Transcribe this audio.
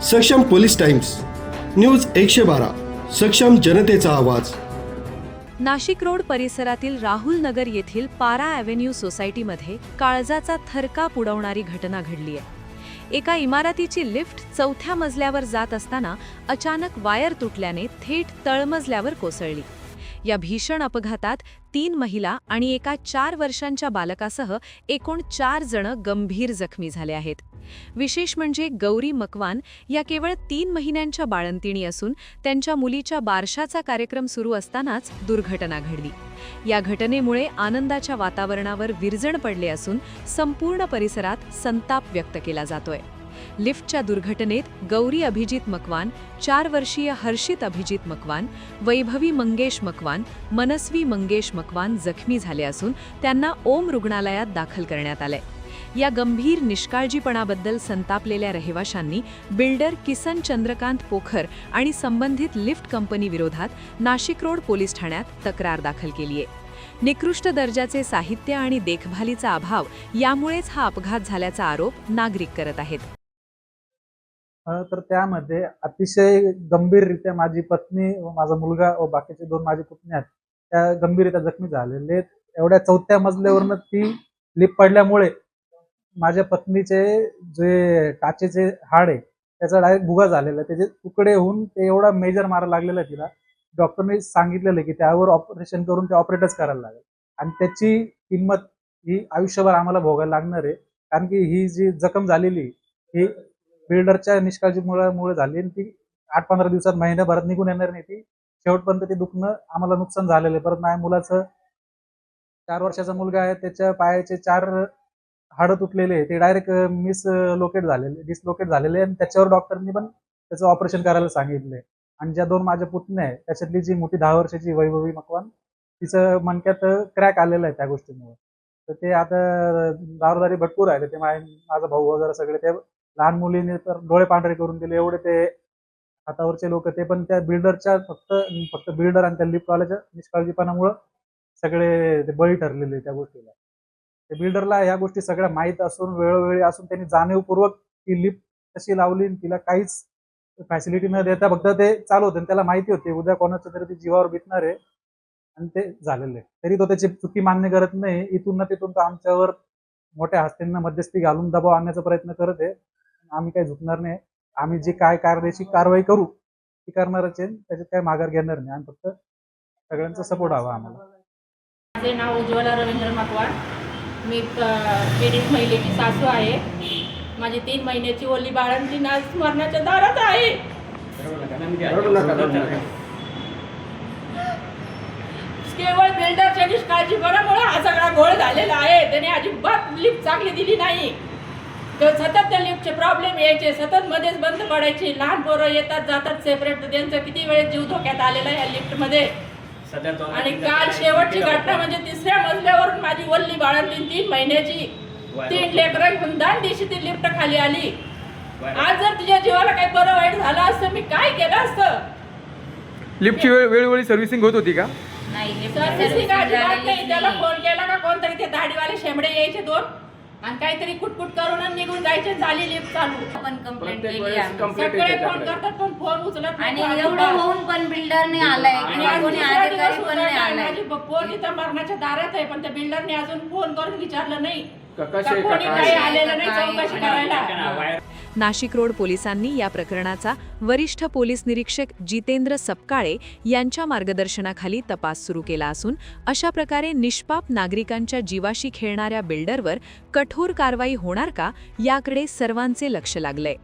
सक्षम police times, news 112, सक्षम जनतेचा आवाज. नाशिक रोड परिसरातील राहुल नगर येथील पारा ॲव्हेन्यू सोसायटीमध्ये काळजाचा थरकाप उडवणारी घटना घडली आहे. एका इमारतीची लिफ्ट 4थ्या मजल्यावर जात असताना अचानक वायर तुटल्याने थेट तळमजल्यावर कोसळली. या भीषण अपघातात 3 महिला आणि एका 4 वर्षांच्या बालकासह एकूण 4 जण गंभीर जखमी झाले आहेत. विशेष म्हणजे गौरी मकवान या केवळ 3 महिन्यांच्या बाळंतिणी असून त्यांच्या मुलीच्या बारशाचा कार्यक्रम सुरू असतानाच दुर्घटना घडली. या घटनेमुळे आनंदाच्या वातावरणावर विरजण पडले असून संपूर्ण परिसरात संताप व्यक्त केला जातोय. लिफ्टच्या दुर्घटनेत गौरी अभिजित मकवान, 4 वर्षीय हर्षित अभिजित मकवान, वैभवी मंगेश मकवान, मनस्वी मंगेश मकवान जखमी झाले असून त्यांना ओम रुग्णालयात दाखल करण्यात आलंय. या गंभीर निष्काळजीपणाबद्दल संतापलेल्या रहिवाशांनी बिल्डर किसन चंद्रकांत पोखर आणि संबंधित लिफ्ट कंपनी विरोधात नाशिक रोड पोलीस ठाण्यात तक्रार दाखल केली आहे. निकृष्ट दर्जाचे साहित्य आणि देखभालीचा अभाव यामुळेच हा अपघात झाल्याचा आरोप नागरिक करत आहेत. तर त्यामध्ये अतिशय गंभीररित्या माझी पत्नी व माझा मुलगा व बाकीचे 2 माझे पुतणे आहेत त्या गंभीररित्या जखमी झालेले आहेत. एवढ्या 4थ्या मजल्यावरनं ती लिफ्ट पडल्यामुळे माझ्या पत्नीचे जे टाचेचे हाड आहे त्याचा डायरेक्ट भुगा झालेला आहे. त्याचे तुकडे होऊन ते एवढा मेजर मारा लागलेला आहे तिला. डॉक्टरने सांगितलेलं की त्यावर ऑपरेशन करून ते ऑपरेटच करायला लागेल आणि त्याची किंमत ही आयुष्यभर आम्हाला भोगायला लागणार आहे. कारण की ही जी जखम झालेली ही बिल्डरच्या निष्काळजीमुळे झाली आणि ती 8-15 दिवसात महिन्याभरात निघून येणार नाही. ती शेवटपर्यंत ते दुखणं आम्हाला नुकसान झालेलं आहे. परत माझ्या मुलाचं 4 वर्षाचा मुलगा आहे, त्याच्या पायाचे 4 हाडं तुटलेले आहे, ते डायरेक्ट डिसलोकेट झालेले आणि त्याच्यावर डॉक्टरनी पण त्याचं ऑपरेशन करायला सांगितलंय. आणि ज्या 2 माझ्या पुतण्या आहे त्याच्यातली जी मोठी 10 वर्षाची वैभवी मकवान तिचं मणक्यात क्रॅक आलेला आहे त्या गोष्टीमुळे. तर ते आता दारोदारी भटकू राहिले. ते माझा भाऊ वगैरे सगळे ते लहान मुलीने तर डोळे पांढरे करून दिले. एवढे ते हातावरचे लोक ते पण त्या बिल्डरच्या फक्त बिल्डर आणि त्या लिफ्टवाल्याच्या निष्काळजीपणामुळे सगळे ते बळी ठरलेले त्या गोष्टीला. ते बिल्डरला या गोष्टी सगळ्या माहीत असून वेळोवेळी असून त्यांनी जाणीवपूर्वक ती लिफ्ट कशी लावली तिला काहीच फॅसिलिटी न देता फक्त ते चालवते. त्याला माहिती होते उद्या कोणाच्या तरी ती जीवावर बितणार आहे आणि ते झालेलं आहे. तरी तो त्याची चुकी मान्य करत नाही. इथून ना तिथून तो आमच्यावर मोठ्या हस्त्यांना मध्यस्थी घालून दबाव आणण्याचा प्रयत्न करत आहे. आम्ही काही झुकणार नाही. आम्ही जी काय कायदेशीर कारवाई करू ती करणारच आहे. त्याच्यात काही माघार घेणार नाही आणि फक्त सगळ्यांचा सपोर्ट हवा आम्हाला. माझे नाव उज्ज्वला रवींद्र मकवान. मी पीडित महिलेची सासू आहे. माझी 3 महिन्याची ओली बाळंतीण आज मरणाच्या दारात आहे. केवळ बिल्डरच्या निष्काळजीपणामुळे हा सगळा घोळ झालेला आहे. त्याने अजिबात लिफ्ट चांगली दिली नाही. तर सतत त्या लिफ्टचे प्रॉब्लेम यायचे, सतत मध्येच बंद पडायची. लहान पोरं येतात जातात सेपरेट, तर त्यांचा किती वेळेस जीव धोक्यात आलेला आहे या लिफ्टमध्ये. आणि काल शेवटची घटना म्हणजे 3ऱ्या मजल्यावरून माझी वल्ली बाळंतीण 3 महिन्याची 3 लेकरं घेऊन दान दिवशी ती लिफ्ट खाली आली. आज जर तुझ्या जीवाला काही बरं वाईट झालं असतं मी काय केलं असतं? लिफ्टची वेळोवेळी सर्व्हिसिंग होत होती का? नाही, सर्व्हिसिंग अजिबात नाही. त्याला फोन केला का कोणतरी ते दाढीवाले शेंबडे यायचे 2 आणि काहीतरी कुटकुट करून निघून जायचे. झाली लिफ्ट चालू. आपण कंप्लेंट केली आहे. सगळे फोन करतात पण फोन उचलत आणि एवढं होऊन पण बिल्डर नाही आलाय आणि कोणी अधिकारी पण नाही आलाय. माझी पोर तिथं मरणाच्या दारात आहे पण त्या बिल्डरने अजून फोन करून विचारलं नाही कोणी काही आलेलं नाही चौकशी करायला. नाशिक रोड पोलिसांनी या प्रकरणाचा वरिष्ठ पोलीस निरीक्षक जितेंद्र सपकाळे यांच्या मार्गदर्शनाखाली तपास सुरू केला असून अशा प्रकारे निष्पाप नागरिकांच्या जीवाशी खेळणाऱ्या बिल्डरवर कठोर कारवाई होणार का याकडे सर्वांचे लक्ष लागलंय.